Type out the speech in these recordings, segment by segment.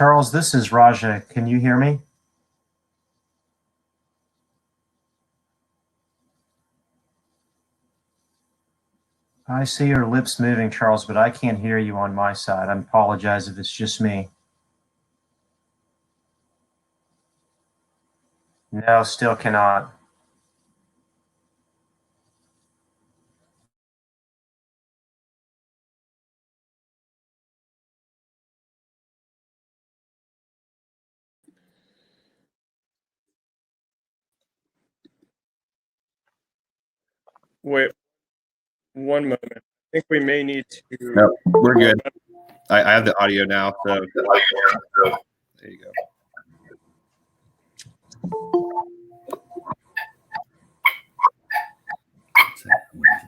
Charles, this is Raja. Can you hear me? I see your lips moving, Charles, but I can't hear you on my side. I apologize if it's just me. No, still cannot. Wait, one moment. I think we may need to. No, we're good. I have the audio now, so there you go.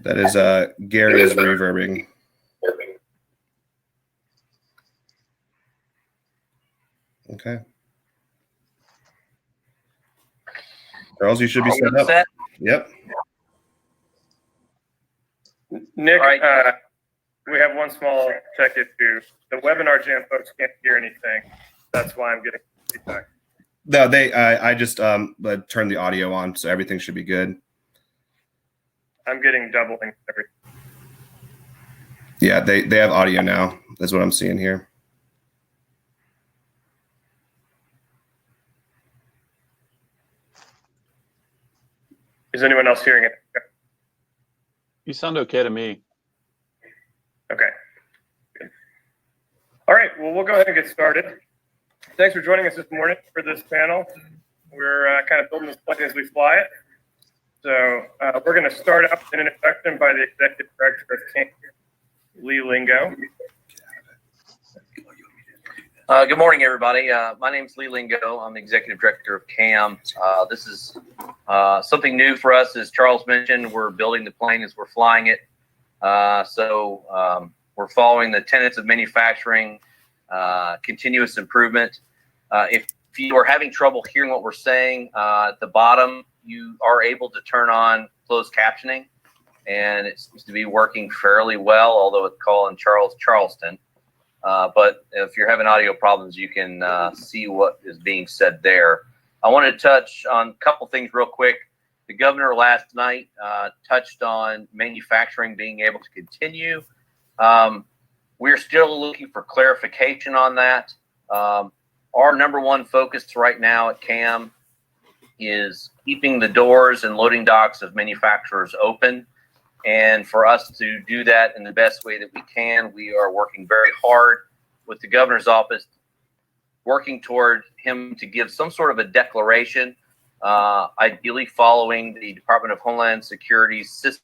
That is Gary is reverbing. Okay. Charles, you should be set up. Yep. Nick, right. We have one small tech issue. The webinar jam folks can't hear anything. That's why I'm getting feedback. No, I just turned the audio on, so everything should be good. I'm getting doubling everything. Yeah, they have audio now. That's what I'm seeing here. Is anyone else hearing it? You sound okay to me. Okay. Good. All right, well, we'll go ahead and get started. Thanks for joining us this morning for this panel. We're kind of building this plane as we fly it. So we're going to start out with an introduction by the Executive Director of KAM, Lee Lingo. Good morning, everybody. My name is Lee Lingo. I'm the Executive Director of KAM. This is something new for us. As Charles mentioned, we're building the plane as we're flying it. So we're following the tenets of manufacturing, continuous improvement. If you are having trouble hearing what we're saying, at the bottom, you are able to turn on closed captioning, and it seems to be working fairly well, although it's calling Charleston. But if you're having audio problems, you can see what is being said there. I want to touch on a couple things real quick. The governor last night touched on manufacturing being able to continue. We're still looking for clarification on that. Our number one focus right now at KAM is keeping the doors and loading docks of manufacturers open. And for us to do that in the best way that we can, we are working very hard with the governor's office, working toward him to give some sort of a declaration, ideally following the Department of Homeland Security's system.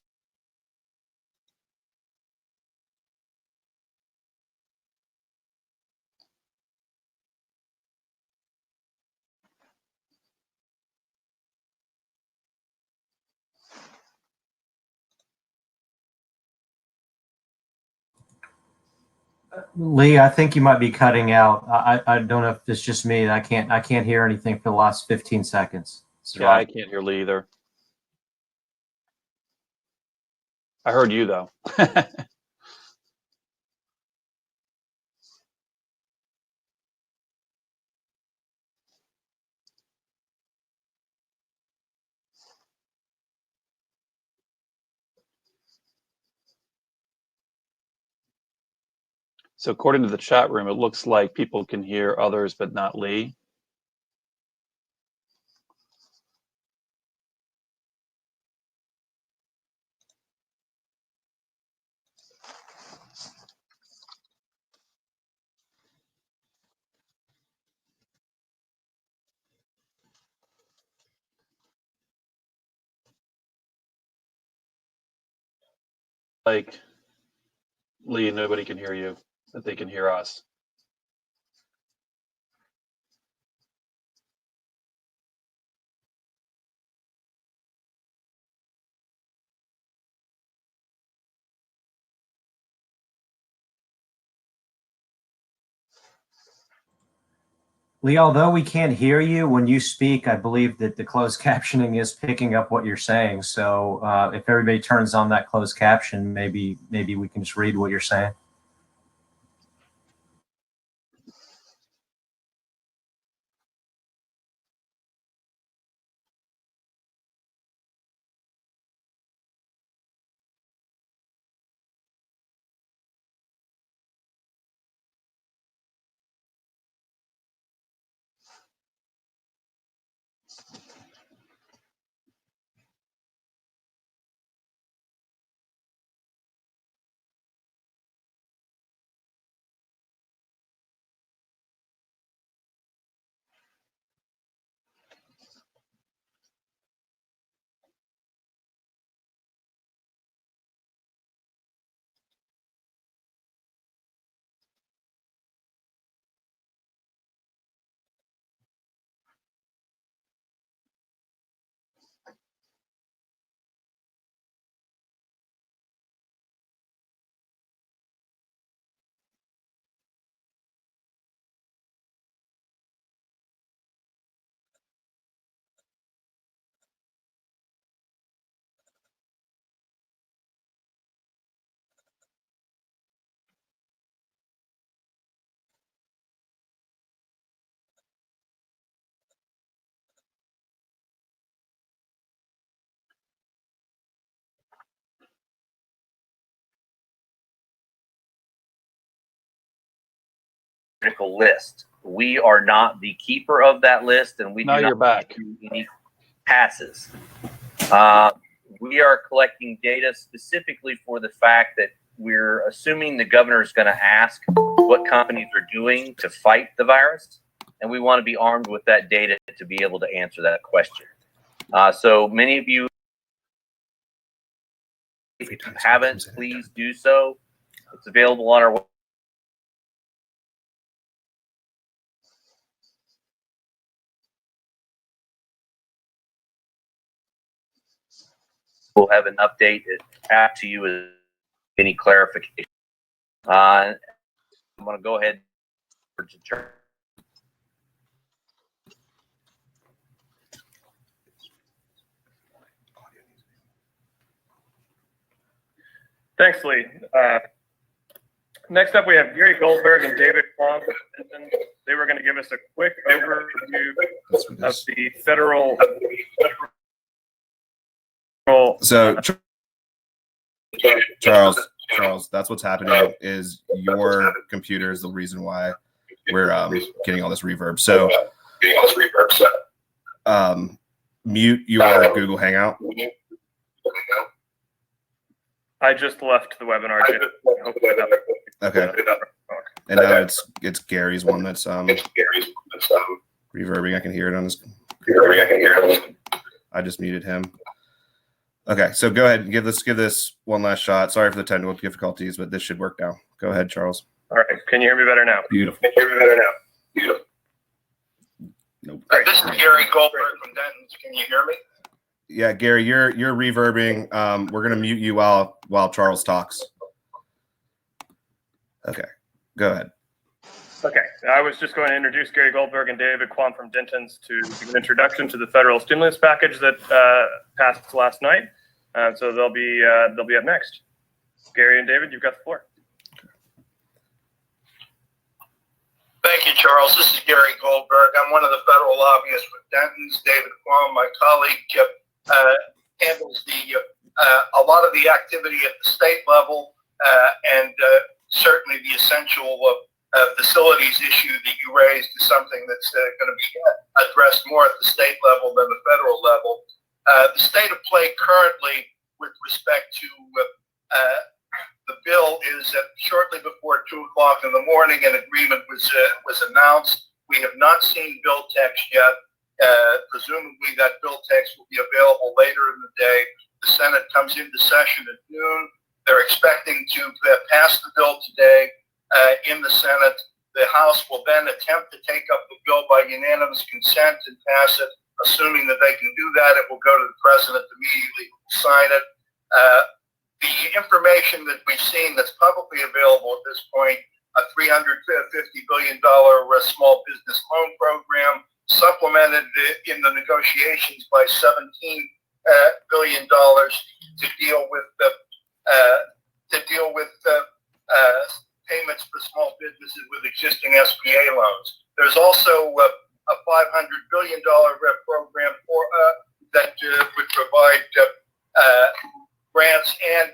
Lee, I think you might be cutting out. I don't know if it's just me. I can't hear anything for the last 15 seconds. Yeah, I can't hear Lee either. I heard you though. So according to the chat room, it looks like people can hear others, but not Lee. Like, Lee, nobody can hear you, but they can hear us. Lee, although we can't hear you when you speak, I believe that the closed captioning is picking up what you're saying. So if everybody turns on that closed caption, maybe we can just read what you're saying. critical list. We are not the keeper of that list, and we Now do you're not back. do any passes. We are collecting data specifically for the fact that we're assuming the governor is going to ask what companies are doing to fight the virus, and we want to be armed with that data to be able to answer that question. So many of you, if you haven't, please do so. It's available on our website. We'll have an update after you with any clarification. I'm going to go ahead to turn. Thanks, Lee. Next up, we have Gary Goldberg and David Klum. They were going to give us a quick overview of the federal. So, Charles, that's what's happening. Is your computer is the reason why we're getting all this reverb. So, mute your Google Hangout. I just left the webinar. Hopefully that. Okay. And now it's Gary's one that's reverbing. I can hear it on his. I just muted him. Okay, so go ahead and give this one last shot. Sorry for the technical difficulties, but this should work now. Go ahead, Charles. All right. Can you hear me better now? Beautiful. Nope. This is Gary Goldberg from Denton's. Can you hear me? Yeah, Gary, you're reverbing. We're gonna mute you while Charles talks. Okay, go ahead. Okay, I was just going to introduce Gary Goldberg and David Klum from Denton's to give an introduction to the federal stimulus package that passed last night. So they'll be up next. Gary and David, you've got the floor. Thank you, Charles. This is Gary Goldberg. I'm one of the federal lobbyists with Denton's. David Klum, my colleague, handles a lot of the activity at the state level and certainly the essential facilities issue that you raised is something that's going to be addressed more at the state level than the federal level. The state of play currently with respect to the bill is that shortly before 2 o'clock in the morning, an agreement was announced. We have not seen bill text yet. Presumably that bill text will be available later in the day. The Senate comes into session at noon. They're expecting to pass the bill today in the Senate. The House will then attempt to take up the bill by unanimous consent and pass it. Assuming that they can do that, it will go to the president immediately, sign it. The information that we've seen that's publicly available at this point, a $350 billion small business loan program, supplemented in the negotiations by $17 billion to deal with payments for small businesses with existing SBA loans. There's also a $500 billion program that would provide grants and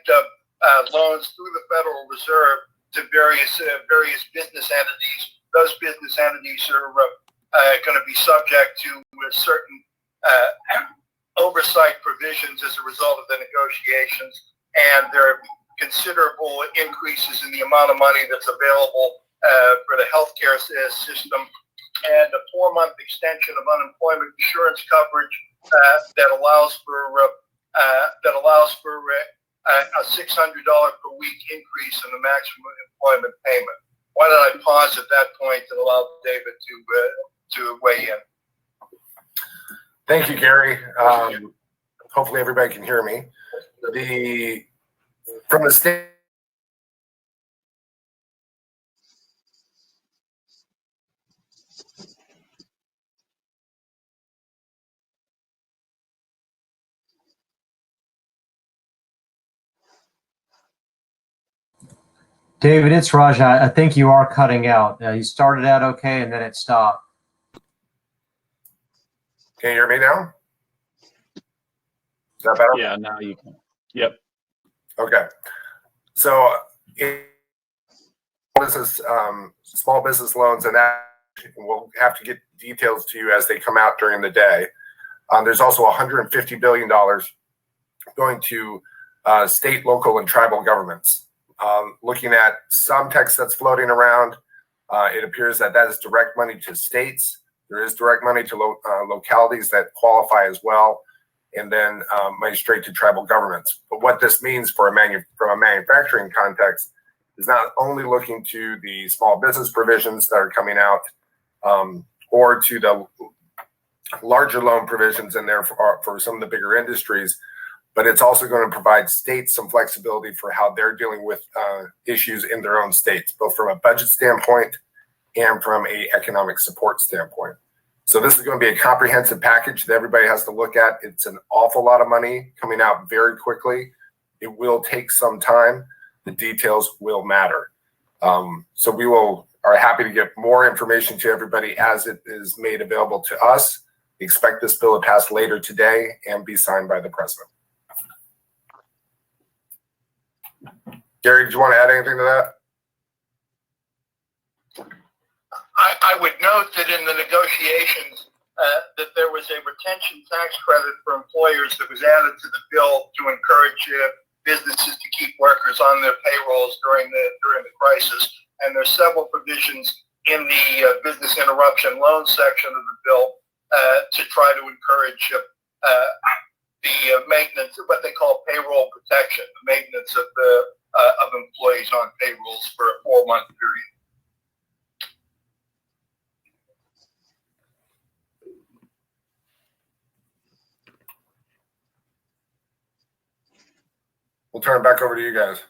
loans through the Federal Reserve to various business entities. Those business entities are going to be subject to certain oversight provisions as a result of the negotiations, and there are considerable increases in the amount of money that's available for the healthcare system, and a 4-month extension of unemployment insurance coverage that allows for a $600 per week increase in the maximum employment payment. Why did I pause at that point and allow David to weigh in? Thank you, Gary. Hopefully everybody can hear me. From the state. David, it's Raj. I think you are cutting out. You started out okay, and then it stopped. Can you hear me now? Is that better? Yeah, now you can. Yep. Okay. So small business loans, and that we'll have to get details to you as they come out during the day. There's also $150 billion going to state, local, and tribal governments. Looking at some text that's floating around, it appears that is direct money to states. There is direct money to localities that qualify as well, and then money straight to tribal governments. But what this means from a manufacturing context is not only looking to the small business provisions that are coming out, or to the larger loan provisions in there for some of the bigger industries, but it's also going to provide states some flexibility for how they're dealing with issues in their own states, both from a budget standpoint and from a economic support standpoint. So this is going to be a comprehensive package that everybody has to look at. It's an awful lot of money coming out very quickly. It will take some time. The details will matter. So we are happy to get more information to everybody as it is made available to us. We expect this bill to pass later today and be signed by the president. Gary, do you want to add anything to that? I would note that in the negotiations that there was a retention tax credit for employers that was added to the bill to encourage businesses to keep workers on their payrolls during the crisis. And there's several provisions in the business interruption loan section of the bill to try to encourage the maintenance of what they call payroll protection, the maintenance of employees on payrolls for a 4-month period. We'll turn it back over to you guys.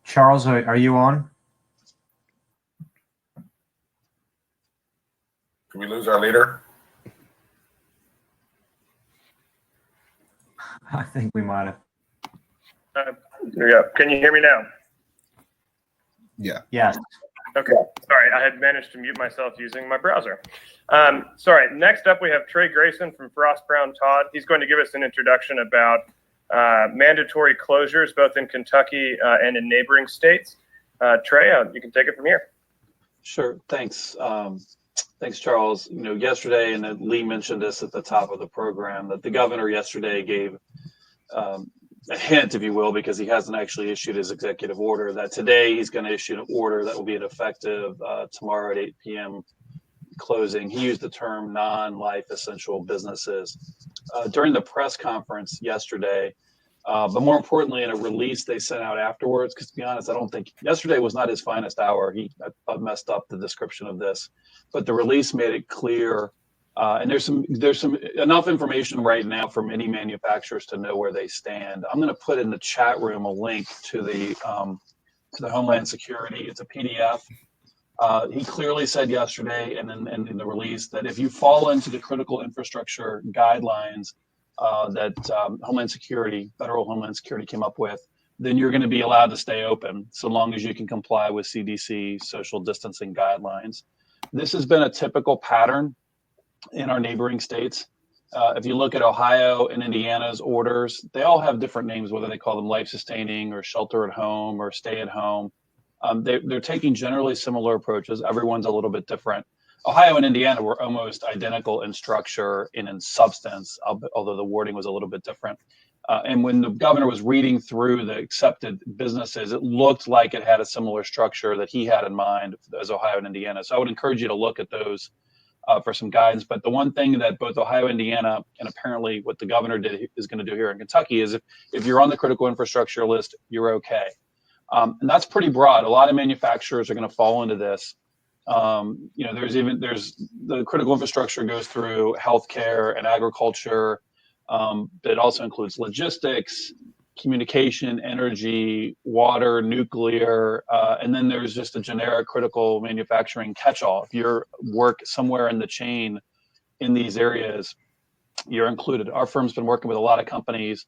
Charles, are you on? Did we lose our leader? I think we might have. There we go. Can you hear me now? Yeah. Yes. Okay. Sorry, I had managed to mute myself using my browser. Sorry. Next up, we have Trey Grayson from Frost Brown Todd. He's going to give us an introduction about mandatory closures, both in Kentucky and in neighboring states. Trey, you can take it from here. Sure. Thanks. Thanks, Charles. You know, yesterday, and Lee mentioned this at the top of the program, that the governor yesterday gave a hint, if you will, because he hasn't actually issued his executive order, that today he's going to issue an order that will be effective tomorrow at 8 p.m. closing. He used the term non-life essential businesses. During the press conference yesterday, but more importantly, in a release they sent out afterwards, because to be honest, I don't think yesterday was not his finest hour. I messed up the description of this, but the release made it clear. And there's some enough information right now for many manufacturers to know where they stand. I'm going to put in the chat room a link to the Homeland Security. It's a PDF. He clearly said yesterday and in the release that if you fall into the critical infrastructure guidelines that federal Homeland Security came up with, then you're going to be allowed to stay open so long as you can comply with CDC social distancing guidelines. This has been a typical pattern in our neighboring states. If you look at Ohio and Indiana's orders, they all have different names, whether they call them life-sustaining or shelter at home or stay at home. They're taking generally similar approaches. Everyone's a little bit different. Ohio and Indiana were almost identical in structure and in substance, although the wording was a little bit different. And when the governor was reading through the accepted businesses, it looked like it had a similar structure that he had in mind as Ohio and Indiana. So I would encourage you to look at those for some guidance. But the one thing that both Ohio, Indiana, and apparently what the governor is going to do here in Kentucky is if you're on the critical infrastructure list, you're okay. And that's pretty broad. A lot of manufacturers are going to fall into this. There's the critical infrastructure goes through healthcare and agriculture. But it also includes logistics, communication, energy, water, nuclear, and then there's just a generic critical manufacturing catch-all. If you work somewhere in the chain in these areas, you're included. Our firm's been working with a lot of companies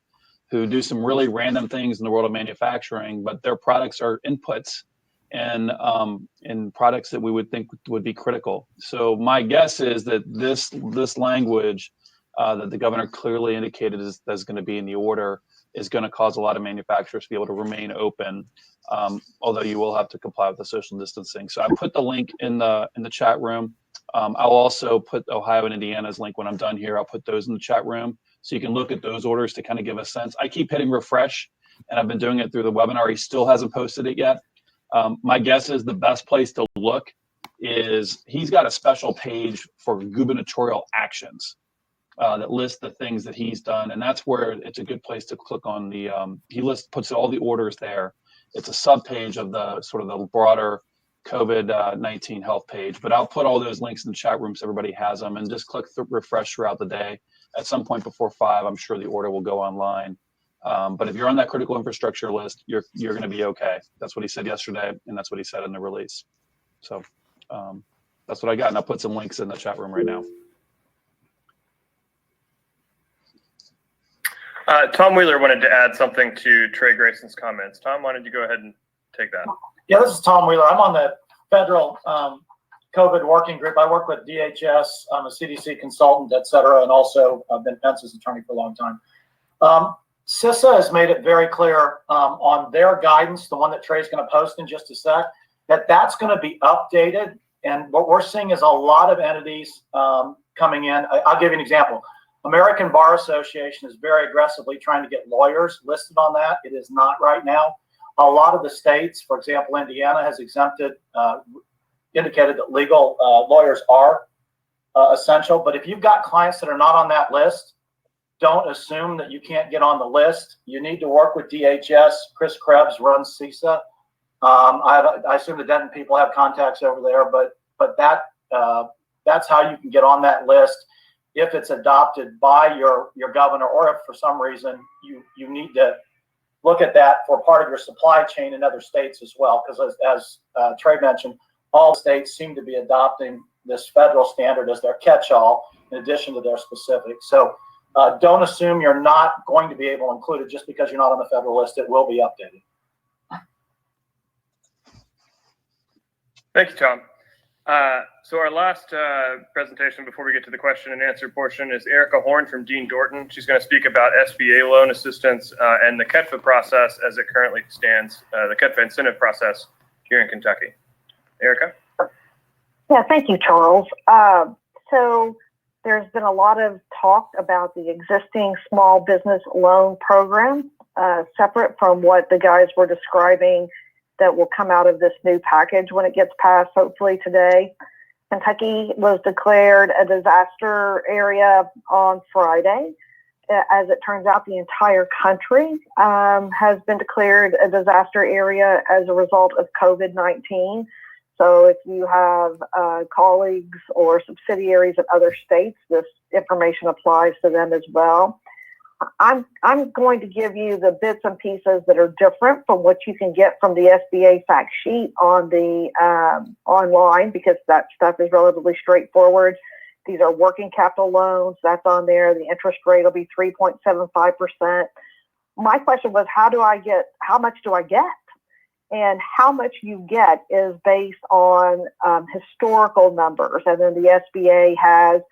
who do some really random things in the world of manufacturing, but their products are inputs and in products that we would think would be critical. So my guess is that this language that the governor clearly indicated is going to be in the order is going to cause a lot of manufacturers to be able to remain open, although you will have to comply with the social distancing. So I put the link in the chat room. I'll also put Ohio and Indiana's link when I'm done here. I'll put those in the chat room so you can look at those orders to kind of give a sense. I keep hitting refresh, and I've been doing it through the webinar. He still hasn't posted it yet. My guess is the best place to look is he's got a special page for gubernatorial actions that lists the things that he's done, and that's where it's a good place to click on the. Puts all the orders there. It's a sub page of the sort of the broader COVID-19 health page, but I'll put all those links in the chat room so everybody has them, and just click refresh throughout the day. At some point before 5, I'm sure the order will go online. But if you're on that critical infrastructure list, you're going to be okay. That's what he said yesterday, and that's what he said in the release. So that's what I got, and I'll put some links in the chat room right now. Tom Wheeler wanted to add something to Trey Grayson's comments. Tom, why don't you go ahead and take that? Yeah, this is Tom Wheeler. I'm on the federal COVID working group. I work with DHS. I'm a CDC consultant, et cetera, and also I've been Pence's attorney for a long time. CISA has made it very clear on their guidance, the one that Trey's going to post in just a sec, that's going to be updated. And what we're seeing is a lot of entities coming in. I'll give you an example. American Bar Association is very aggressively trying to get lawyers listed on that. It is not right now. A lot of the states, for example, Indiana has indicated that legal lawyers are essential. But if you've got clients that are not on that list, don't assume that you can't get on the list. You need to work with DHS. Chris Krebs runs CISA. I assume the Denton people have contacts over there, but that's how you can get on that list if it's adopted by your governor, or if for some reason you need to look at that for part of your supply chain in other states as well. Because as Trey mentioned, all states seem to be adopting this federal standard as their catch-all in addition to their specific. So don't assume you're not going to be able to include it just because you're not on the federal list. It will be updated. Thank you, Tom. So our last presentation before we get to the question and answer portion is Erica Horn from Dean Dorton. She's going to speak about SBA loan assistance and the KEDFA process as it currently stands, the KEDFA incentive process here in Kentucky. Erica? Yeah, thank you, Charles. So there's been a lot of talk about the existing small business loan program, separate from what the guys were describing that will come out of this new package when it gets passed, hopefully today. Kentucky was declared a disaster area on Friday. As it turns out, the entire country has been declared a disaster area as a result of COVID-19. So if you have colleagues or subsidiaries of other states, this information applies to them as well. I'm going to give you the bits and pieces that are different from what you can get from the SBA fact sheet on the online, because that stuff is relatively straightforward. These are working capital loans. That's on there. The interest rate will be 3.75%. My question was, how much do I get? And how much you get is based on historical numbers. And then the SBA has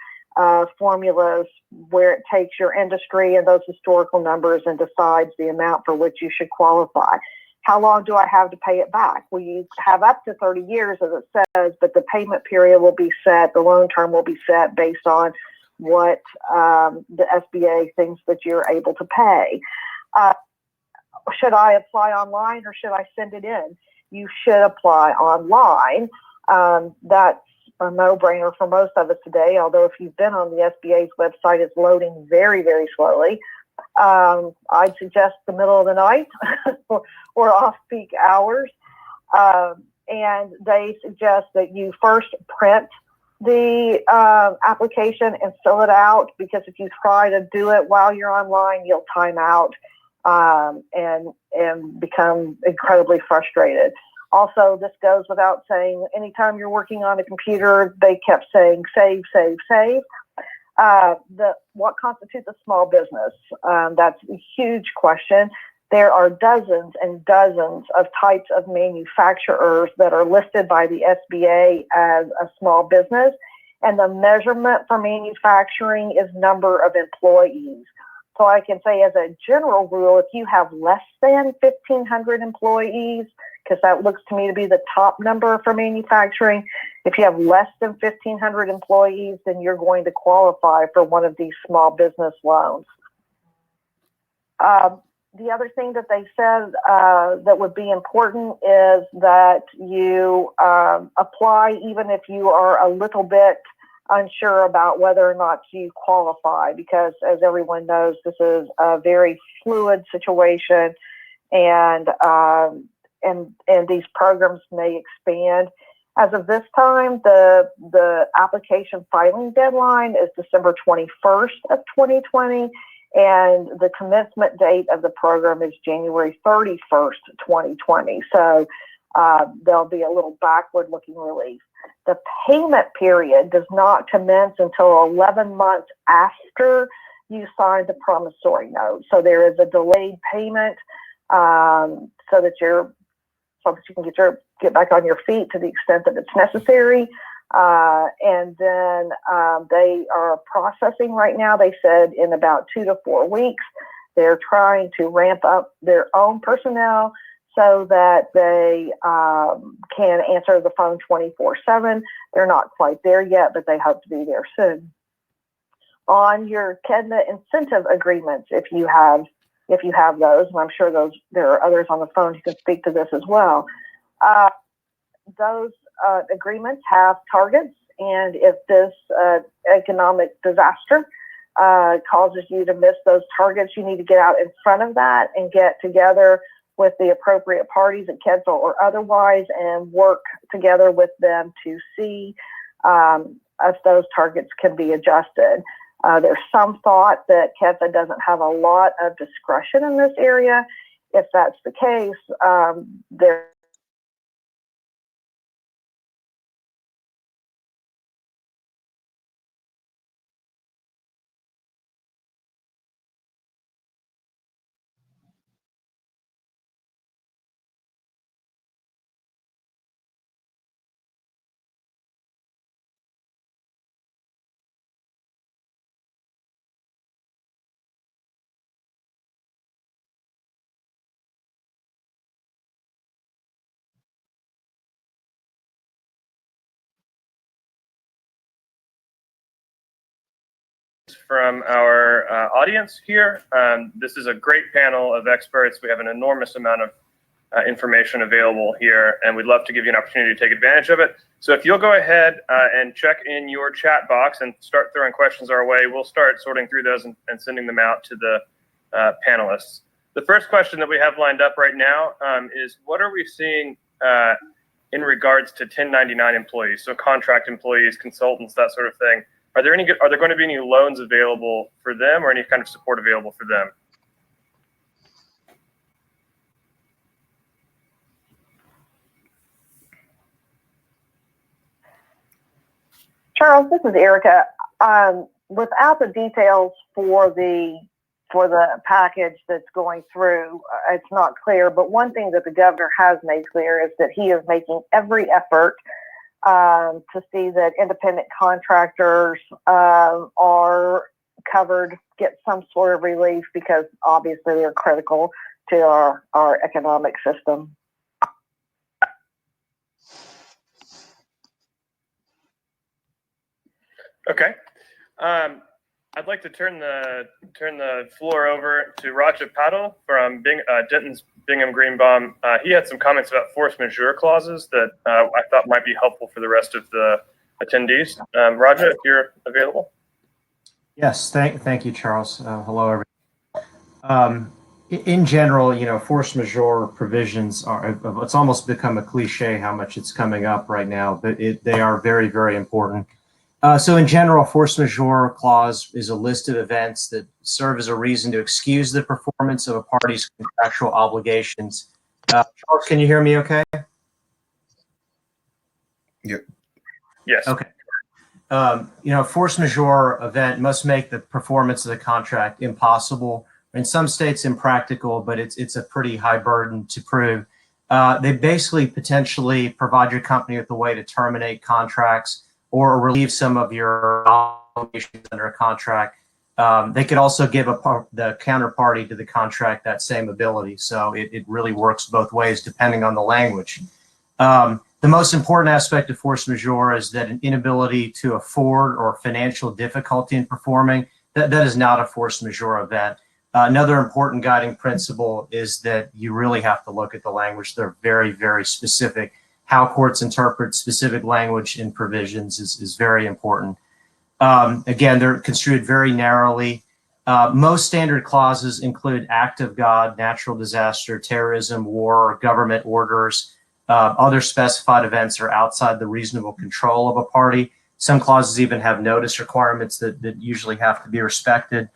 formulas where it takes your industry and those historical numbers and decides the amount for which you should qualify. How long do I have to pay it back? Well, you have up to 30 years, as it says, but the payment period will be set, the loan term will be set based on what the SBA thinks that you're able to pay. Should I apply online or should I send it in? You should apply online. That's a no-brainer for most of us today, although if you've been on the SBA's website, it's loading very, very slowly. I'd suggest the middle of the night or off-peak hours. And they suggest that you first print the application and fill it out, because if you try to do it while you're online, you'll time out and become incredibly frustrated. Also, this goes without saying, anytime you're working on a computer, they kept saying save, save, save. What constitutes a small business? That's a huge question. There are dozens and dozens of types of manufacturers that are listed by the SBA as a small business. And the measurement for manufacturing is number of employees. So I can say as a general rule, if you have less than 1,500 employees, because that looks to me to be the top number for manufacturing, if you have less than 1,500 employees, then you're going to qualify for one of these small business loans. The other thing that they said that would be important is that you apply even if you are a little bit unsure about whether or not you qualify, because as everyone knows, this is a very fluid situation, and these programs may expand. As of this time, the application filing deadline is December 21st of 2020, and the commencement date of the program is January 31st, 2020. So there'll be a little backward-looking relief. The payment period does not commence until 11 months after you sign the promissory note. So there is a delayed payment so that you can get back on your feet to the extent that it's necessary. And then they are processing right now. They said in about 2 to 4 weeks. They're trying to ramp up their own personnel so that they can answer the phone 24/7. They're not quite there yet, but they hope to be there soon. On your KEDNA incentive agreements, if you have those, and I'm sure there are others on the phone who can speak to this as well. Those agreements have targets, and if this economic disaster causes you to miss those targets, you need to get out in front of that and get together with the appropriate parties at KEDFA or otherwise and work together with them to see if those targets can be adjusted. There's some thought that KEDFA doesn't have a lot of discretion in this area. If that's the case, there from our audience here. This is a great panel of experts. We have an enormous amount of information available here, and we'd love to give you an opportunity to take advantage of it. So if you'll go ahead and check in your chat box and start throwing questions our way, we'll start sorting through those and sending them out to the panelists. The first question that we have lined up right now is, what are we seeing in regards to 1099 employees, so contract employees, consultants, that sort of thing? Are there going to be any loans available for them or any kind of support available for them? Charles, this is Erica. Without the details for the package that's going through, it's not clear. But one thing that the governor has made clear is that he is making every effort to see that independent contractors are covered, get some sort of relief, because obviously they're critical to our economic system. Okay. I'd like to turn the floor over to Raja Patel from Denton's Bingham Greenbaum. He had some comments about force majeure clauses that I thought might be helpful for the rest of the attendees. Raja, if you're available. Yes, thank you, Charles. Hello, everyone. In general, force majeure provisions it's almost become a cliche how much it's coming up right now, but they are very, very important. So in general, force majeure clause is a list of events that serve as a reason to excuse the performance of a party's contractual obligations. Charles, can you hear me okay? Yep. Yes. Okay. Force majeure event must make the performance of the contract impossible. In some states, impractical, but it's a pretty high burden to prove. They basically potentially provide your company with a way to terminate contracts or relieve some of your obligations under a contract. They could also give the counterparty to the contract that same ability. So it really works both ways depending on the language. The most important aspect of force majeure is that an inability to afford or financial difficulty in performing, that is not a force majeure event. Another important guiding principle is that you really have to look at the language. They're very, very specific. How courts interpret specific language in provisions is very important. Again, they're construed very narrowly. Most standard clauses include act of God, natural disaster, terrorism, war, government orders. Other specified events are outside the reasonable control of a party. Some clauses even have notice requirements that usually have to be respected.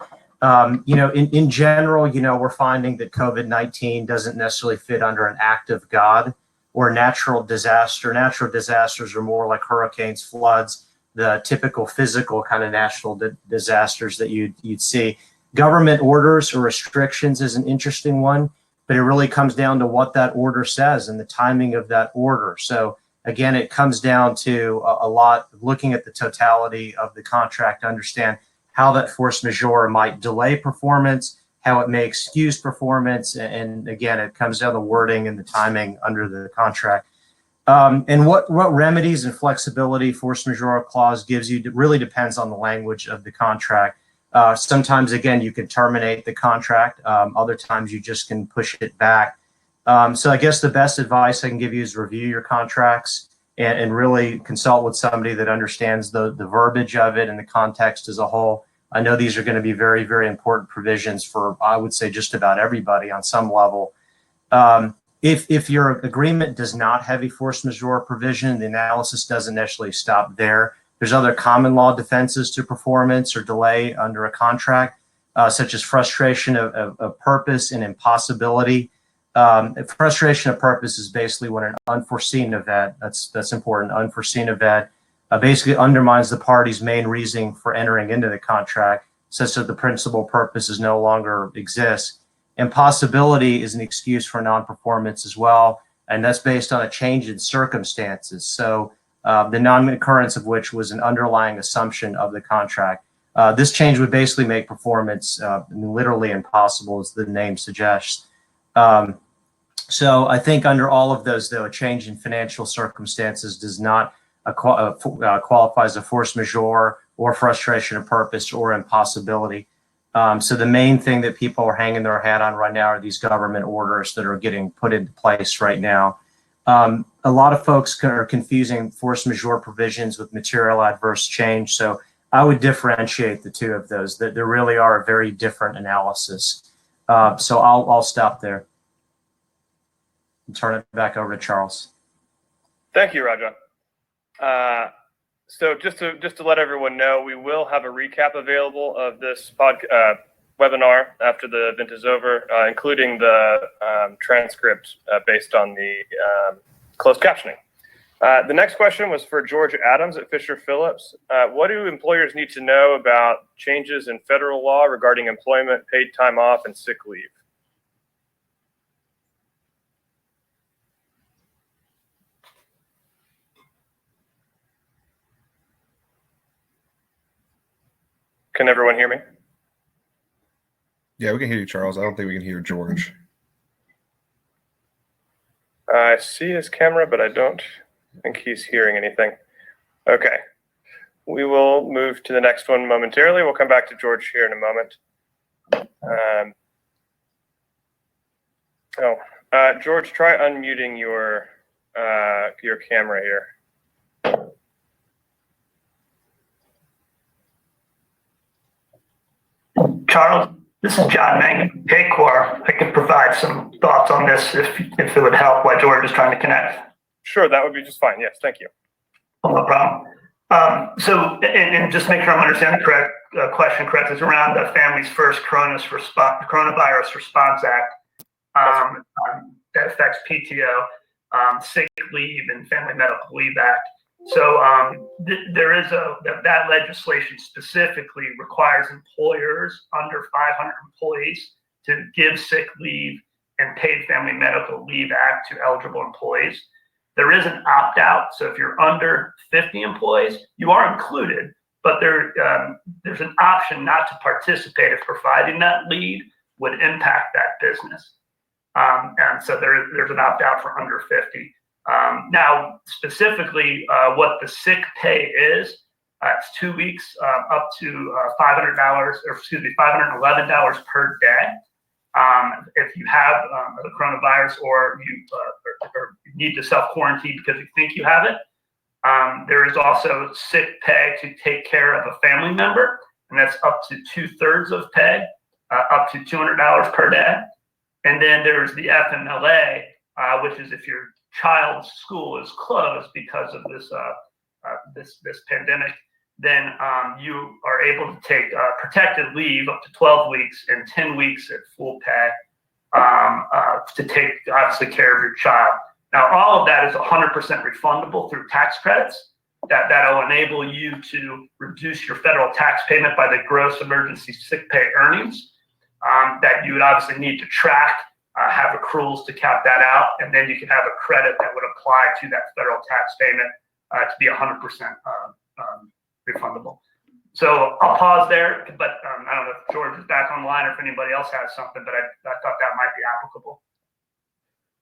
In general, we're finding that COVID-19 doesn't necessarily fit under an act of God or natural disaster. Natural disasters are more like hurricanes, floods, the typical physical kind of natural disasters that you'd see. Government orders or restrictions is an interesting one, but it really comes down to what that order says and the timing of that order. So again, it comes down to a lot of looking at the totality of the contract to understand how that force majeure might delay performance, how it may excuse performance, and again, it comes down to the wording and the timing under the contract. And what remedies and flexibility force majeure clause gives you really depends on the language of the contract. Sometimes, again, you can terminate the contract. Other times you just can push it back. So I guess the best advice I can give you is review your contracts and really consult with somebody that understands the verbiage of it and the context as a whole. I know these are going to be very, very important provisions for, I would say, just about everybody on some level. If your agreement does not have a force majeure provision, the analysis doesn't necessarily stop there. There's other common law defenses to performance or delay under a contract, such as frustration of purpose and impossibility. Frustration of purpose is basically when an unforeseen event, that's important, unforeseen event, basically undermines the party's main reasoning for entering into the contract, such that the principal purposes no longer exist. Impossibility is an excuse for non-performance as well, and that's based on a change in circumstances. So the non-occurrence of which was an underlying assumption of the contract. This change would basically make performance literally impossible, as the name suggests. So I think under all of those, though, a change in financial circumstances does not qualify as a force majeure or frustration of purpose or impossibility. So the main thing that people are hanging their hat on right now are these government orders that are getting put into place right now. A lot of folks are confusing force majeure provisions with material adverse change. So I would differentiate the two of those, that there really are a very different analysis. So I'll stop there and turn it back over to Charles. Thank you, Raja. So just to let everyone know, we will have a recap available of this webinar after the event is over, including the transcript based on the closed captioning. The next question was for George Adams at Fisher Phillips. What do employers need to know about changes in federal law regarding employment, paid time off, and sick leave? Can everyone hear me? Yeah, we can hear you, Charles. I don't think we can hear George. I see his camera, but I don't think he's hearing anything. Okay. We will move to the next one momentarily. We'll come back to George here in a moment. George, try unmuting your camera here. Charles, this is John Mangan, Paycor. I could provide some thoughts on this if it would help while George is trying to connect. Sure, that would be just fine. Yes, thank you. Oh, no problem. And just make sure I'm understanding the question correct. It's around the Families First Coronavirus Response Act that affects PTO, sick leave, and Family Medical Leave Act. So there is that legislation specifically requires employers under 500 employees to give sick leave and paid family medical leave act to eligible employees. There is an opt-out. So if you're under 50 employees, you are included, but there's an option not to participate if providing that leave would impact that business. And so there's an opt-out for under 50. Now, specifically, what the sick pay is, it's 2 weeks up to $511 per day. If you have the coronavirus or you need to self-quarantine because you think you have it, there is also sick pay to take care of a family member, and that's up to 2/3 of pay, up to $200 per day. And then there's the FMLA, which is if your child's school is closed because of this pandemic, then you are able to take protected leave up to 12 weeks and 10 weeks at full pay to take obviously care of your child. Now, all of that is 100% refundable through tax credits. That'll enable you to reduce your federal tax payment by the gross emergency sick pay earnings that you would obviously need to track, have accruals to count that out, and then you can have a credit that would apply to that federal tax payment to be 100% refundable. So I'll pause there, but I don't know if George is back online or if anybody else has something, but I thought that might be applicable.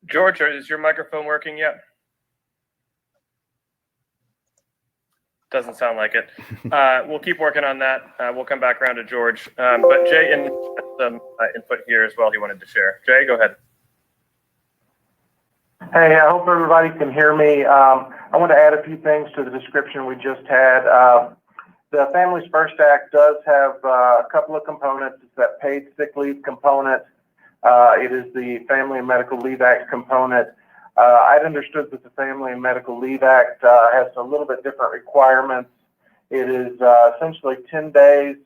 George, is your microphone working yet? Doesn't sound like it. We'll keep working on that. We'll come back around to George. But Jay had some input here as well he wanted to share. Jay, go ahead. Hey, I hope everybody can hear me. I want to add a few things to the description we just had. The Families First Act does have a couple of components. It's that paid sick leave component. It is the Family and Medical Leave Act component. I'd understood that the Family and Medical Leave Act has a little bit different requirements. It is essentially 10 days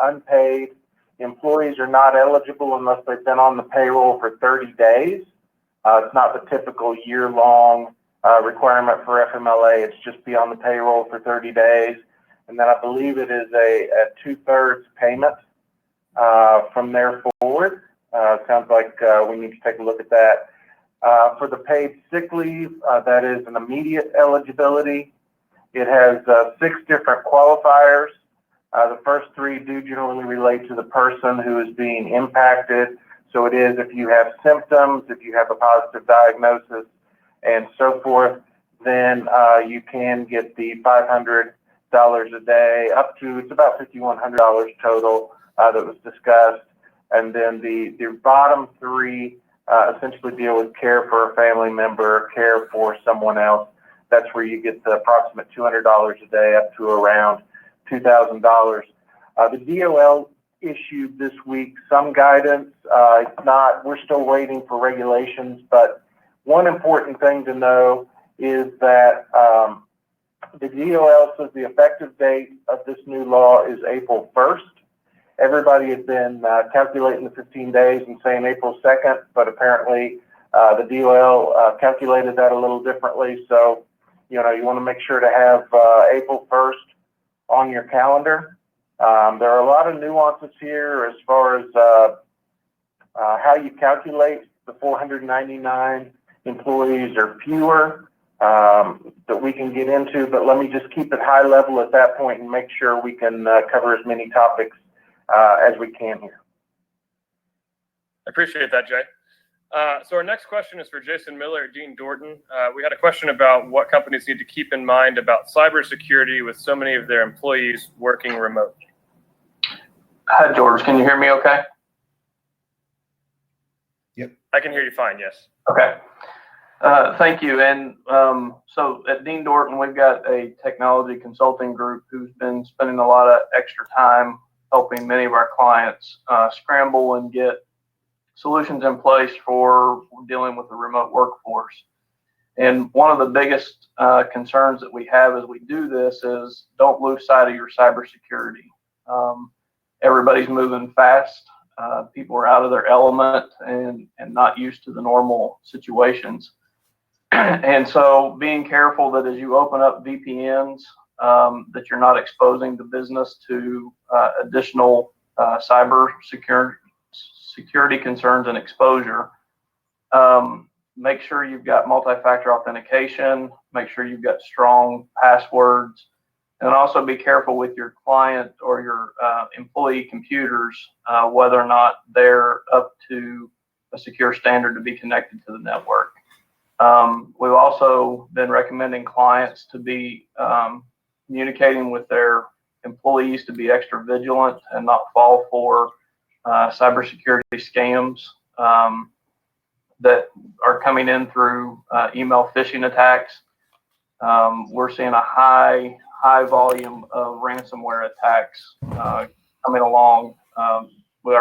unpaid. Employees are not eligible unless they've been on the payroll for 30 days. It's not the typical year-long requirement for FMLA. It's just be on the payroll for 30 days. And then I believe it is a 2/3 payment from there forward. Sounds like we need to take a look at that. For the paid sick leave, that is an immediate eligibility. It has 6 different qualifiers. The first 3 do generally relate to the person who is being impacted. So it is if you have symptoms, if you have a positive diagnosis, and so forth, then you can get the $500 a day up to, it's about $5,100 total that was discussed. And then the bottom 3 essentially deal with care for a family member, care for someone else. That's where you get the approximate $200 a day up to around $2,000. The DOL issued this week some guidance. It's not, we're still waiting for regulations, but one important thing to know is that the DOL says the effective date of this new law is April 1st. Everybody has been calculating the 15 days and saying April 2nd, but apparently the DOL calculated that a little differently. So, you know, you want to make sure to have April 1st on your calendar. There are a lot of nuances here as far as how you calculate the 499 employees or fewer that we can get into, but let me just keep it high level at that point and make sure we can cover as many topics as we can here. I appreciate that, Jay. So our next question is for Jason Miller at Dean Dorton. We had a question about what companies need to keep in mind about cybersecurity with so many of their employees working remote. Hi, George. Can you hear me okay? Yep. I can hear you fine, yes. Okay. Thank you. And so at Dean Dorton, we've got a technology consulting group who's been spending a lot of extra time helping many of our clients scramble and get solutions in place for dealing with the remote workforce. And one of the biggest concerns that we have as we do this is don't lose sight of your cybersecurity. Everybody's moving fast. People are out of their element and not used to the normal situations. And so being careful that as you open up VPNs, that you're not exposing the business to additional cyber security concerns and exposure. Make sure you've got multi-factor authentication, make sure you've got strong passwords, and also be careful with your client or your employee computers, whether or not they're up to a secure standard to be connected to the network. We've also been recommending clients to be communicating with their employees to be extra vigilant and not fall for cybersecurity scams that are coming in through email phishing attacks. We're seeing a high volume of ransomware attacks coming along. We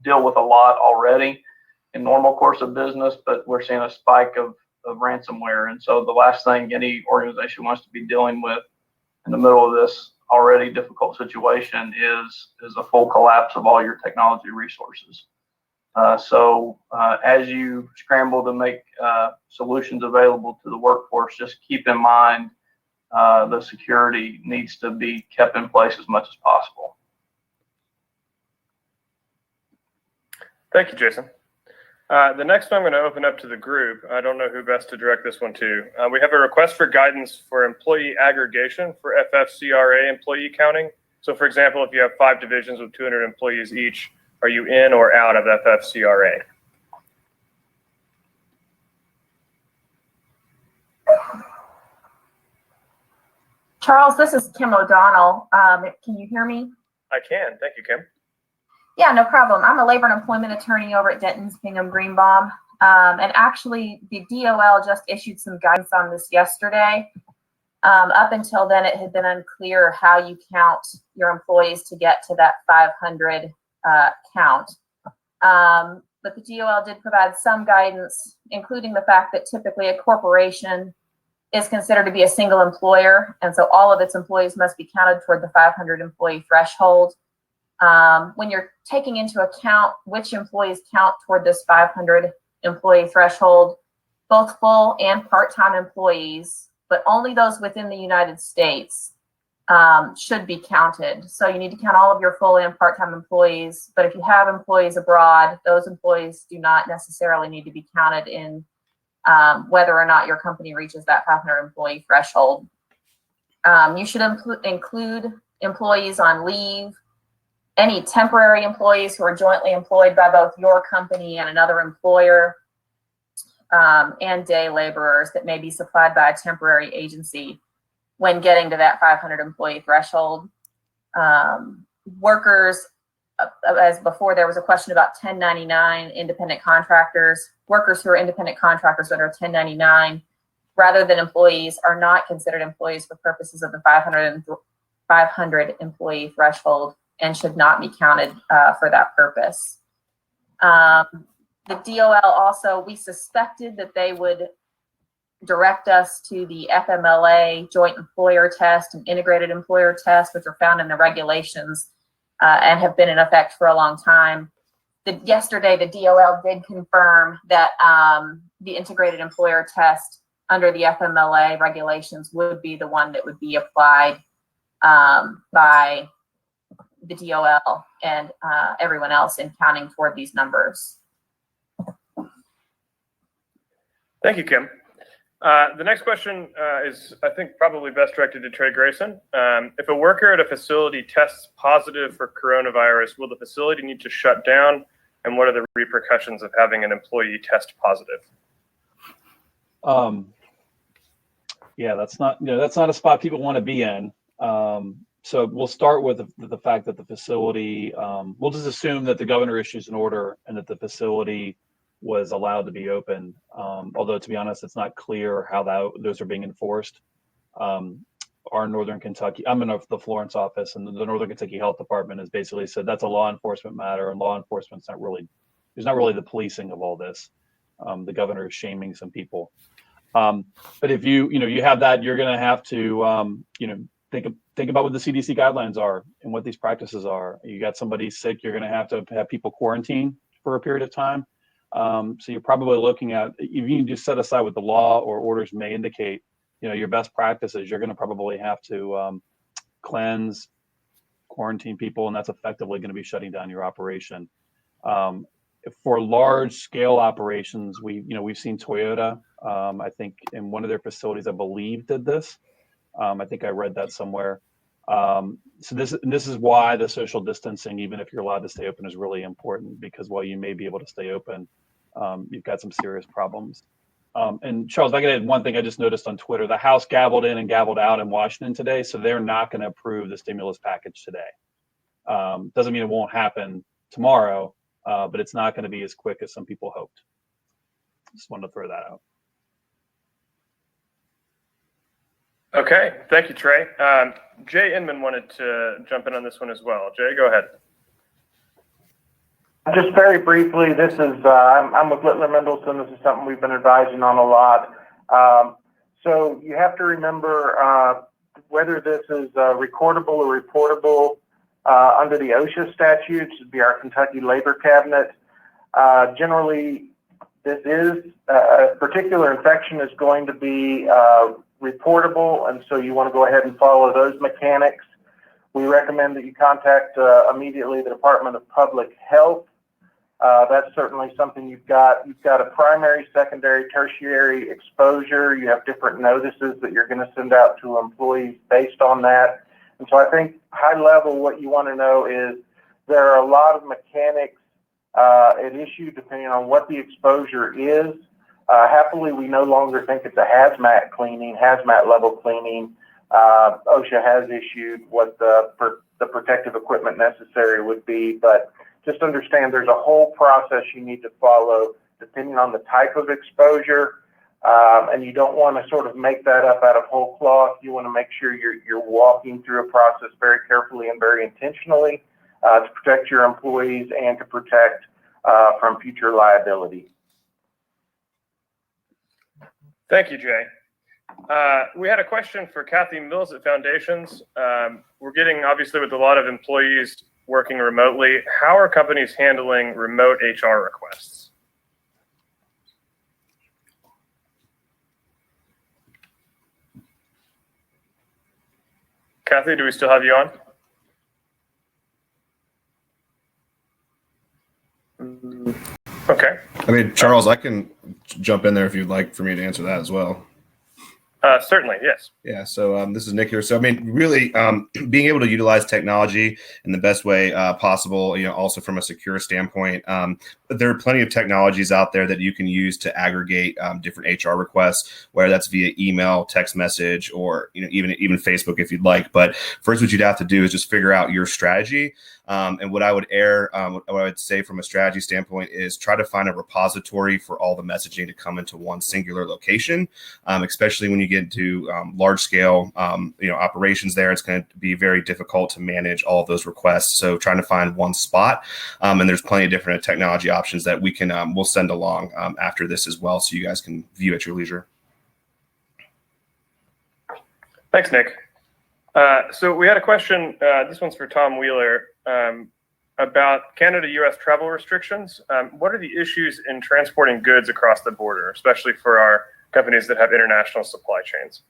deal with a lot already in normal course of business, but we're seeing a spike of ransomware. And so the last thing any organization wants to be dealing with in the middle of this already difficult situation is a full collapse of all your technology resources. So as you scramble to make solutions available to the workforce, just keep in mind the security needs to be kept in place as much as possible. Thank you, Jason. The next one I'm going to open up to the group. I don't know who best to direct this one to. We have a request for guidance for employee aggregation for FFCRA employee counting. So for example, if you have 5 divisions with 200 employees each, are you in or out of FFCRA? Charles, this is Kim O'Donnell. Can you hear me? I can. Thank you, Kim. Yeah, no problem. I'm a labor and employment attorney over at Denton's Bingham Greenbaum. And actually, the DOL just issued some guidance on this yesterday. Up until then, it had been unclear how you count your employees to get to that 500 count. But the DOL did provide some guidance, including the fact that typically a corporation is considered to be a single employer. And so all of its employees must be counted toward the 500 employee threshold. When you're taking into account which employees count toward this 500 employee threshold, both full and part-time employees, but only those within the United States, should be counted. So you need to count all of your full and part-time employees, but if you have employees abroad, those employees do not necessarily need to be counted in whether or not your company reaches that 500 employee threshold. You should include employees on leave, any temporary employees who are jointly employed by both your company and another employer, and day laborers that may be supplied by a temporary agency when getting to that 500 employee threshold. Workers, as before, there was a question about 1099 independent contractors. Workers who are independent contractors that are 1099 rather than employees are not considered employees for purposes of the 500 employee threshold and should not be counted for that purpose. The DOL also, we suspected that they would direct us to the FMLA joint employer test and integrated employer test, which are found in the regulations and have been in effect for a long time. Yesterday, the DOL did confirm that the integrated employer test under the FMLA regulations would be the one that would be applied by the DOL and everyone else in counting toward these numbers. Thank you, Kim. The next question is, I think, probably best directed to Trey Grayson. If a worker at a facility tests positive for coronavirus, will the facility need to shut down? And what are the repercussions of having an employee test positive? Yeah, that's not a spot people want to be in. So we'll start with the fact that the facility, we'll just assume that the governor issues an order and that the facility was allowed to be open. Although, to be honest, it's not clear how those are being enforced. Our Northern Kentucky, I'm in the Florence office, and the Northern Kentucky Health Department has basically said that's a law enforcement matter, and law enforcement's not really the policing of all this. The governor is shaming some people. But if you have that, you're going to have to, think about what the CDC guidelines are and what these practices are. You got somebody sick, you're going to have people quarantine for a period of time. So you're probably looking at, if you can just set aside what the law or orders may indicate, your best practices, you're going to probably have to cleanse, quarantine people, and that's effectively going to be shutting down your operation. For large scale operations, we've seen Toyota, I think in one of their facilities, I believe, did this. I think I read that somewhere. So this is why the social distancing, even if you're allowed to stay open, is really important, because while you may be able to stay open, you've got some serious problems. And Charles, I got to add one thing I just noticed on Twitter. The House gabbled in and gabbled out in Washington today, so they're not going to approve the stimulus package today. Doesn't mean it won't happen tomorrow, but it's not going to be as quick as some people hoped. Just wanted to throw that out. Okay, thank you, Trey. Jay Inman wanted to jump in on this one as well. Jay, go ahead. Just very briefly, this is, I'm with Littler Mendelson. This is something we've been advising on a lot. So you have to remember whether this is recordable or reportable under the OSHA statutes, would be our Kentucky Labor Cabinet. Generally, this is a particular infection is going to be reportable, and so you want to go ahead and follow those mechanics. We recommend that you contact immediately the Department of Public Health. That's certainly something you've got. You've got a primary, secondary, tertiary exposure. You have different notices that you're going to send out to employees based on that. And so I think high level, what you want to know is there are a lot of mechanics at issue depending on what the exposure is. Happily, we no longer think it's a hazmat level cleaning. OSHA has issued what the protective equipment necessary would be, but just understand there's a whole process you need to follow depending on the type of exposure, and you don't want to sort of make that up out of whole cloth. You want to make sure you're walking through a process very carefully and very intentionally to protect your employees and to protect from future liability. Thank you, Jay. We had a question for Kathy Mills at Foundations. We're getting, obviously, with a lot of employees working remotely, how are companies handling remote HR requests? Kathy, do we still have you on? Okay. I mean, Charles, I can jump in there if you'd like for me to answer that as well. Certainly, yes. Yeah, so this is Nick here. So, I mean, really being able to utilize technology in the best way possible, also from a secure standpoint. There are plenty of technologies out there that you can use to aggregate different HR requests, whether that's via email, text message, or even Facebook if you'd like. But first, what you'd have to do is just figure out your strategy. And what I would say from a strategy standpoint is try to find a repository for all the messaging to come into one singular location, especially when you get into large scale operations there. It's going to be very difficult to manage all of those requests. So trying to find one spot, and there's plenty of different technology options that we'll send along after this as well, so you guys can view at your leisure. Thanks, Nick. So we had a question, this one's for Tom Wheeler, about Canada-US travel restrictions. What are the issues in transporting goods across the border, especially for our companies that have international supply chains?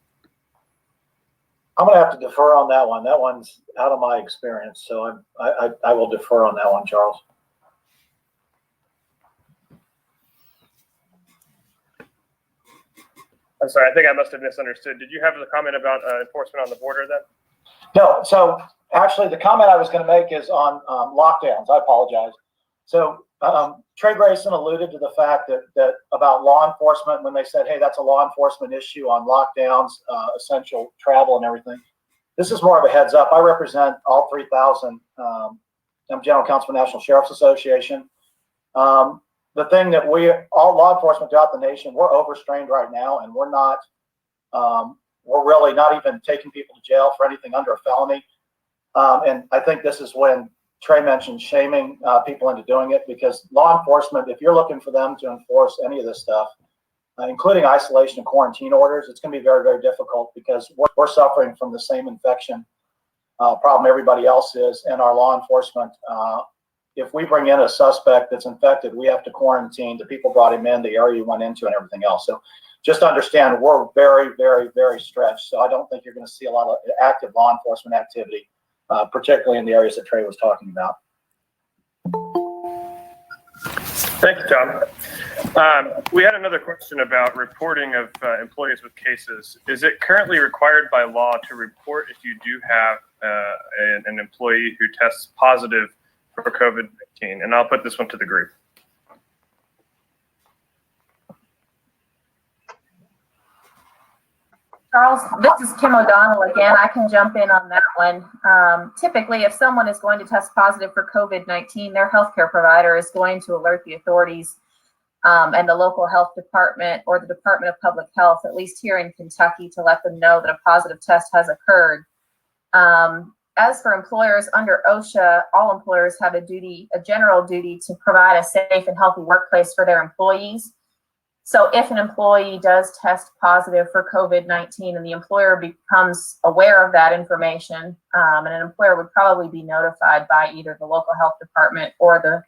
I'm going to have to defer on that one. That one's out of my experience, so I will defer on that one, Charles. I'm sorry, I think I must have misunderstood. Did you have a comment about enforcement on the border then? No, so actually the comment I was going to make is on lockdowns. I apologize. So Trey Grayson alluded to the fact that about law enforcement when they said, hey, that's a law enforcement issue on lockdowns, essential travel and everything. This is more of a heads up. I represent all 3,000. I'm general counsel for National Sheriff's Association. The thing that all law enforcement throughout the nation, we're overstrained right now, and we're not, we're really not even taking people to jail for anything under a felony. And I think this is when Trey mentioned shaming people into doing it, because law enforcement, if you're looking for them to enforce any of this stuff, including isolation and quarantine orders, it's going to be very, very difficult because we're suffering from the same infection problem everybody else is, and our law enforcement if we bring in a suspect that's infected, we have to quarantine the people brought him in, the area he went into, and everything else. So just understand we're very, very, very stretched. So I don't think you're going to see a lot of active law enforcement activity, particularly in the areas that Trey was talking about. Thank you, Tom. We had another question about reporting of employees with cases. Is it currently required by law to report if you do have an employee who tests positive for COVID-19? And I'll put this one to the group. Charles, this is Kim O'Donnell again. I can jump in on that one. Typically, if someone is going to test positive for COVID-19, their healthcare provider is going to alert the authorities and the local health department or the Department of Public Health, at least here in Kentucky, to let them know that a positive test has occurred. As for employers under OSHA, all employers have a general duty to provide a safe and healthy workplace for their employees. So if an employee does test positive for COVID-19 and the employer becomes aware of that information, and an employer would probably be notified by either the local health department or the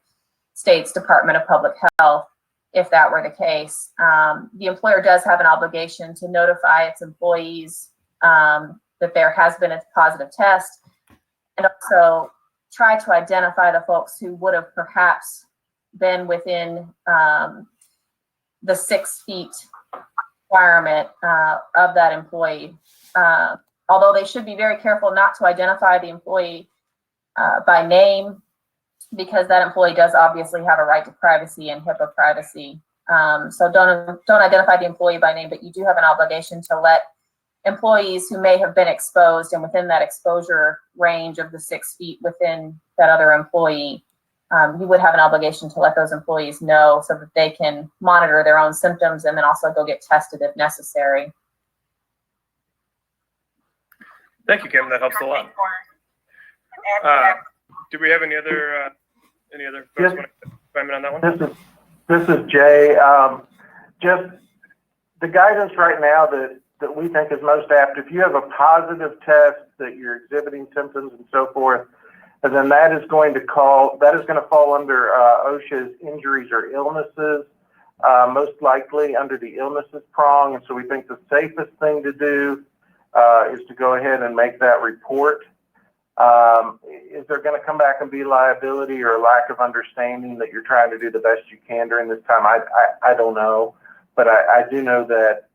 state's Department of Public Health, if that were the case. The employer does have an obligation to notify its employees that there has been a positive test, and also try to identify the folks who would have perhaps been within the 6 feet requirement of that employee. Although they should be very careful not to identify the employee by name, because that employee does obviously have a right to privacy and HIPAA privacy. So don't identify the employee by name, but you do have an obligation to let employees who may have been exposed and within that exposure range of the 6 feet within that other employee, you would have an obligation to let those employees know so that they can monitor their own symptoms and then also go get tested if necessary. Thank you, Kim. That helps a lot. Do we have any other folks want to chime in on that one? This is Jay. Just the guidance right now that we think is most apt, if you have a positive test that you're exhibiting symptoms and so forth, and then that is going to fall under OSHA's injuries or illnesses, most likely under the illnesses prong. And so we think the safest thing to do is to go ahead and make that report. Is there going to come back and be liability or a lack of understanding that you're trying to do the best you can during this time? I don't know, but I do know that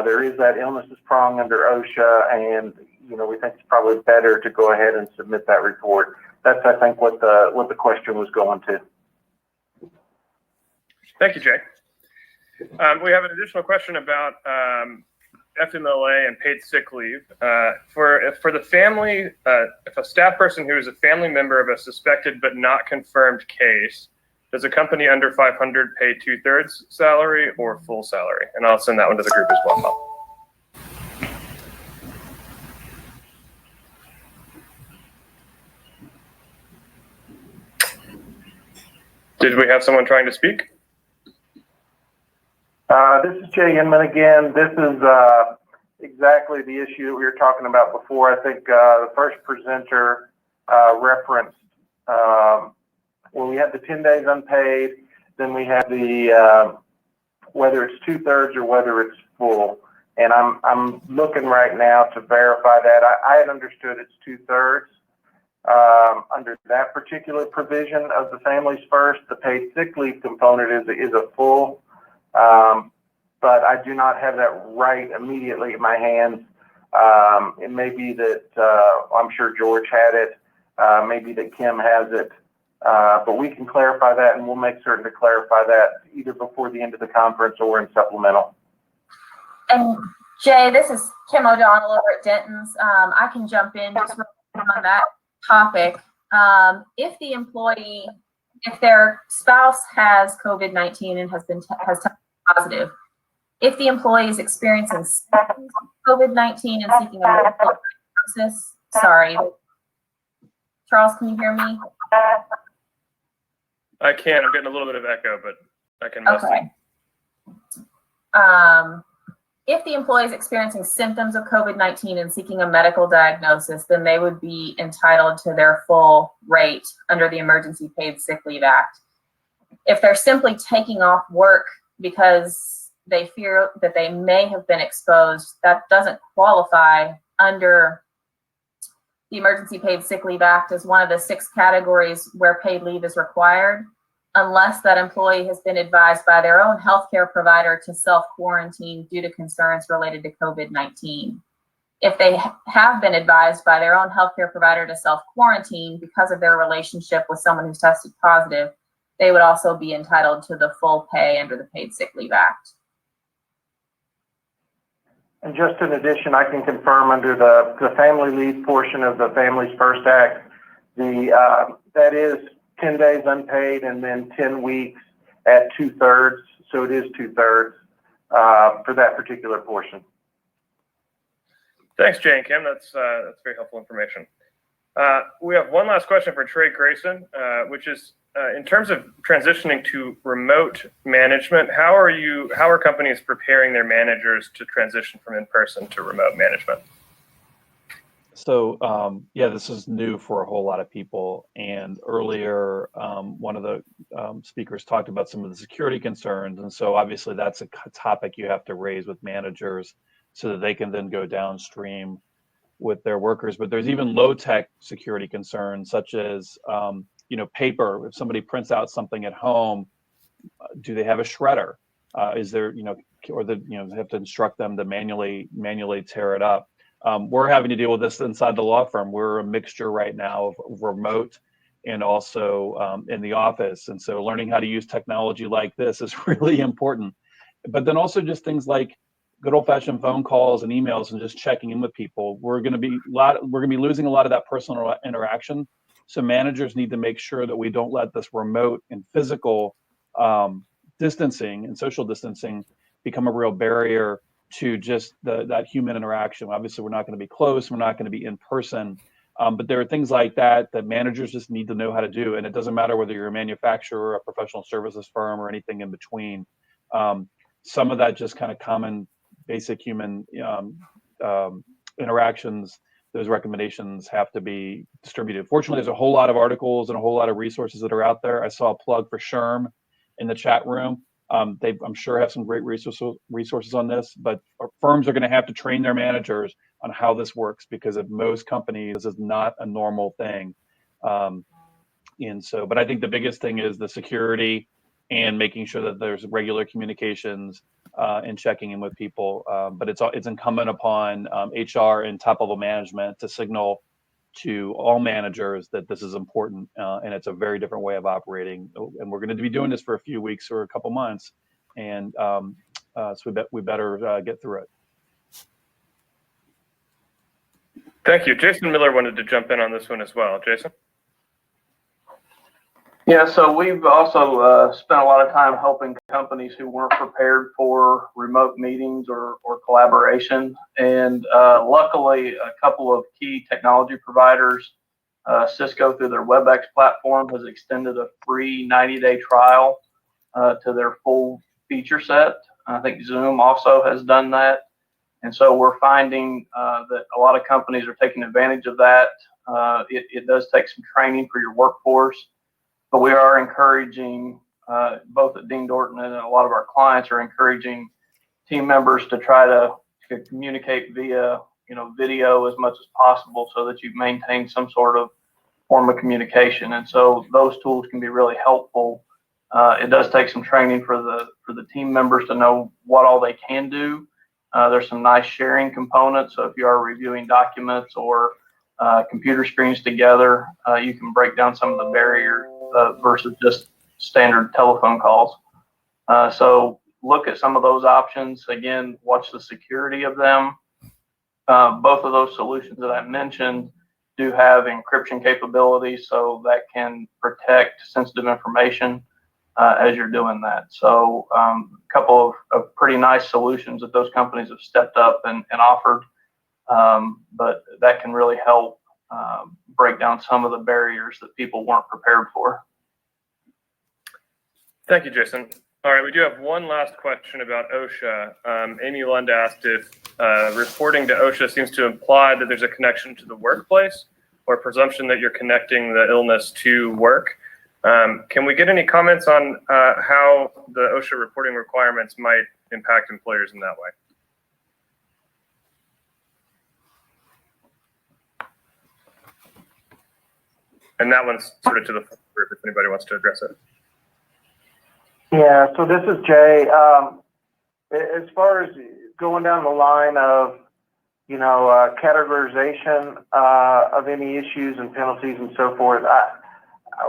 there is that illnesses prong under OSHA, and we think it's probably better to go ahead and submit that report. That's, I think, what the question was going to. Thank you, Jay. We have an additional question about FMLA and paid sick leave. For the family, if a staff person who is a family member of a suspected but not confirmed case, does a company under 500 pay 2/3 salary or full salary? And I'll send that one to the group as well. Did we have someone trying to speak? This is Jay Inman again. This is exactly the issue that we were talking about before. I think the first presenter referenced, we have the 10 days unpaid, then we have the whether it's 2/3 or whether it's full. And I'm looking right now to verify that. I had understood it's 2/3. Under that particular provision of the Families First, the paid sick leave component is a full, but I do not have that right immediately in my hands. It may be that I'm sure George had it, maybe that Kim has it, but we can clarify that, and we'll make certain to clarify that either before the end of the conference or in supplemental. And Jay, this is Kim O'Donnell over at Denton's. I can jump in just on that topic. If the employee, if their spouse has COVID-19 and has tested positive, if the employee is experiencing symptoms of COVID-19 and seeking a medical diagnosis, sorry, Charles, can you hear me? I can. I'm getting a little bit of echo, but I can mostly. Okay. If the employee is experiencing symptoms of COVID-19 and seeking a medical diagnosis, then they would be entitled to their full rate under the Emergency Paid Sick Leave Act. If they're simply taking off work because they fear that they may have been exposed, that doesn't qualify under the Emergency Paid Sick Leave Act as one of the 6 categories where paid leave is required, unless that employee has been advised by their own healthcare provider to self-quarantine due to concerns related to COVID-19. If they have been advised by their own healthcare provider to self-quarantine because of their relationship with someone who's tested positive, they would also be entitled to the full pay under the Paid Sick Leave Act. And just in addition, I can confirm under the family leave portion of the Families First Act, that is 10 days unpaid and then 10 weeks at 2/3. So it is 2/3 for that particular portion. Thanks, Jay and Kim. That's very helpful information. We have one last question for Trey Grayson, which is in terms of transitioning to remote management, how are companies preparing their managers to transition from in-person to remote management? So yeah, this is new for a whole lot of people. And earlier, one of the speakers talked about some of the security concerns. And so obviously that's a topic you have to raise with managers so that they can then go downstream with their workers. But there's even low-tech security concerns, such as paper. If somebody prints out something at home, do they have a shredder? Is there, or they have to instruct them to manually tear it up. We're having to deal with this inside the law firm. We're a mixture right now of remote and also in the office. And so learning how to use technology like this is really important. But then also just things like good old-fashioned phone calls and emails and just checking in with people. We're going to be losing a lot of that personal interaction. So managers need to make sure that we don't let this remote and physical distancing and social distancing become a real barrier to just that human interaction. Obviously, we're not going to be close. We're not going to be in person. But there are things like that managers just need to know how to do. And it doesn't matter whether you're a manufacturer, a professional services firm, or anything in between. Some of that just kind of common, basic human interactions, those recommendations have to be distributed. Fortunately, there's a whole lot of articles and a whole lot of resources that are out there. I saw a plug for SHRM in the chat room. They, I'm sure, have some great resources on this, but firms are going to have to train their managers on how this works, because at most companies, this is not a normal thing. And so, but I think the biggest thing is the security and making sure that there's regular communications and checking in with people. But it's incumbent upon HR and top level management to signal to all managers that this is important, and it's a very different way of operating. And we're going to be doing this for a few weeks or a couple months, and so we better get through it. Thank you. Jason Miller wanted to jump in on this one as well. Jason? Yeah, so we've also spent a lot of time helping companies who weren't prepared for remote meetings or collaboration. And luckily, a couple of key technology providers, Cisco through their WebEx platform has extended a free 90-day trial to their full feature set. I think Zoom also has done that. And so we're finding that a lot of companies are taking advantage of that. It does take some training for your workforce. But we are encouraging, both at Dean Dorton and a lot of our clients are encouraging team members to try to communicate via, video as much as possible, so that you maintain some sort of form of communication. And so those tools can be really helpful. It does take some training for the team members to know what all they can do. There's some nice sharing components. So if you are reviewing documents or computer screens together, you can break down some of the barriers versus just standard telephone calls. So look at some of those options. Again, watch the security of them. Both of those solutions that I mentioned do have encryption capabilities, so that can protect sensitive information as you're doing that. So a couple of pretty nice solutions that those companies have stepped up and offered, but that can really help break down some of the barriers that people weren't prepared for. Thank you, Jason. All right, we do have one last question about OSHA. Amy Lund asked if reporting to OSHA seems to imply that there's a connection to the workplace or presumption that you're connecting the illness to work. Can we get any comments on how the OSHA reporting requirements might impact employers in that way? And that one's sort of to the group if anybody wants to address it. Yeah, so this is Jay. As far as going down the line of, categorization of any issues and penalties and so forth,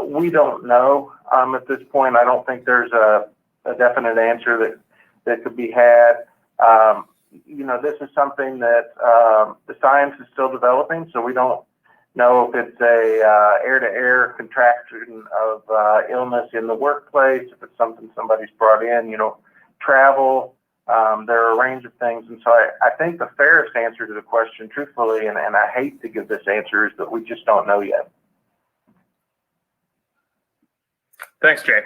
we don't know. At this point, I don't think there's a definite answer that could be had. This is something that the science is still developing, so we don't know if it's a air-to-air contraction of illness in the workplace, if it's something somebody's brought in, travel. There are a range of things. And so I think the fairest answer to the question, truthfully, and I hate to give this answer, is that we just don't know yet. Thanks, Jay.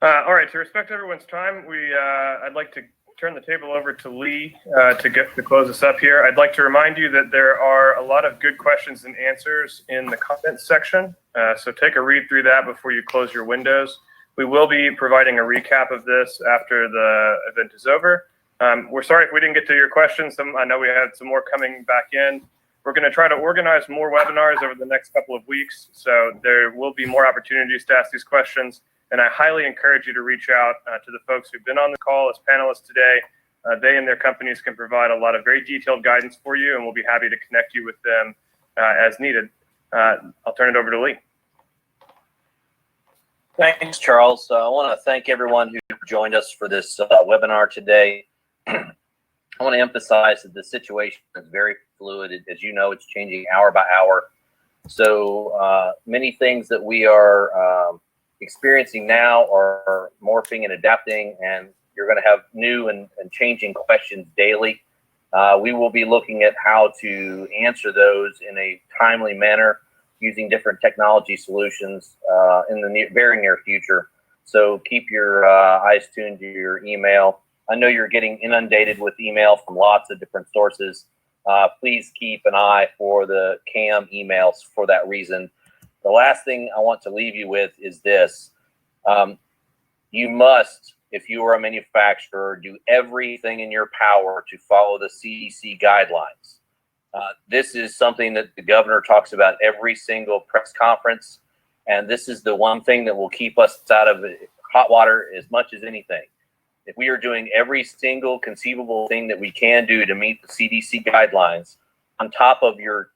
All right, to respect everyone's time, I'd like to turn the table over to Lee to close us up here. I'd like to remind you that there are a lot of good questions and answers in the comments section. So take a read through that before you close your windows. We will be providing a recap of this after the event is over. We're sorry if we didn't get to your questions. I know we had some more coming back in. We're going to try to organize more webinars over the next couple of weeks. So there will be more opportunities to ask these questions. And I highly encourage you to reach out to the folks who've been on the call as panelists today. They and their companies can provide a lot of very detailed guidance for you, and we'll be happy to connect you with them as needed. I'll turn it over to Lee. Thanks, Charles. I want to thank everyone who joined us for this webinar today. I want to emphasize that the situation is very fluid. As you know, it's changing hour by hour. So many things that we are experiencing now are morphing and adapting, and you're going to have new and changing questions daily. We will be looking at how to answer those in a timely manner using different technology solutions in the very near future. So keep your eyes tuned to your email. I know you're getting inundated with email from lots of different sources. Please keep an eye for the KAM emails for that reason. The last thing I want to leave you with is this. You must, if you are a manufacturer, do everything in your power to follow the CDC guidelines. This is something that the governor talks about every single press conference, and this is the one thing that will keep us out of hot water as much as anything. If we are doing every single conceivable thing that we can do to meet the CDC guidelines, on top of your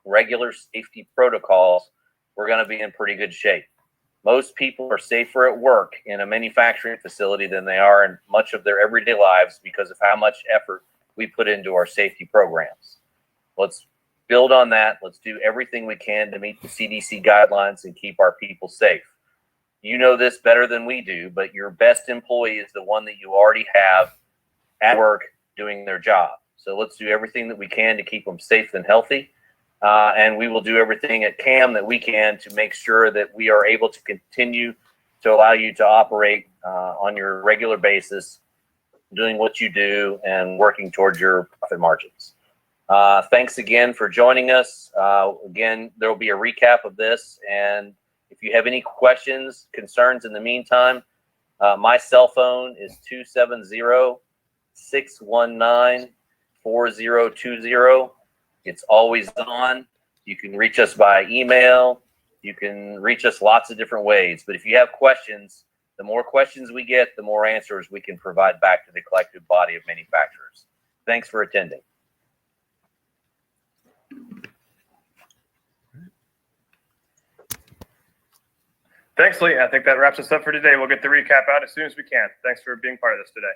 regular safety protocols, we're going to be in pretty good shape. Most people are safer at work in a manufacturing facility than they are in much of their everyday lives because of how much effort we put into our safety programs. Let's build on that. Let's do everything we can to meet the CDC guidelines and keep our people safe. You know this better than we do, but your best employee is the one that you already have at work doing their job. So let's do everything that we can to keep them safe and healthy. And we will do everything at KAM that we can to make sure that we are able to continue to allow you to operate on your regular basis, doing what you do and working towards your profit margins. Thanks again for joining us. Again, there will be a recap of this. And if you have any questions, concerns in the meantime, my cell phone is 270-619-4020. It's always on. You can reach us by email. You can reach us lots of different ways. But if you have questions, the more questions we get, the more answers we can provide back to the collective body of manufacturers. Thanks for attending. Thanks, Lee. I think that wraps us up for today. We'll get the recap out as soon as we can. Thanks for being part of this today.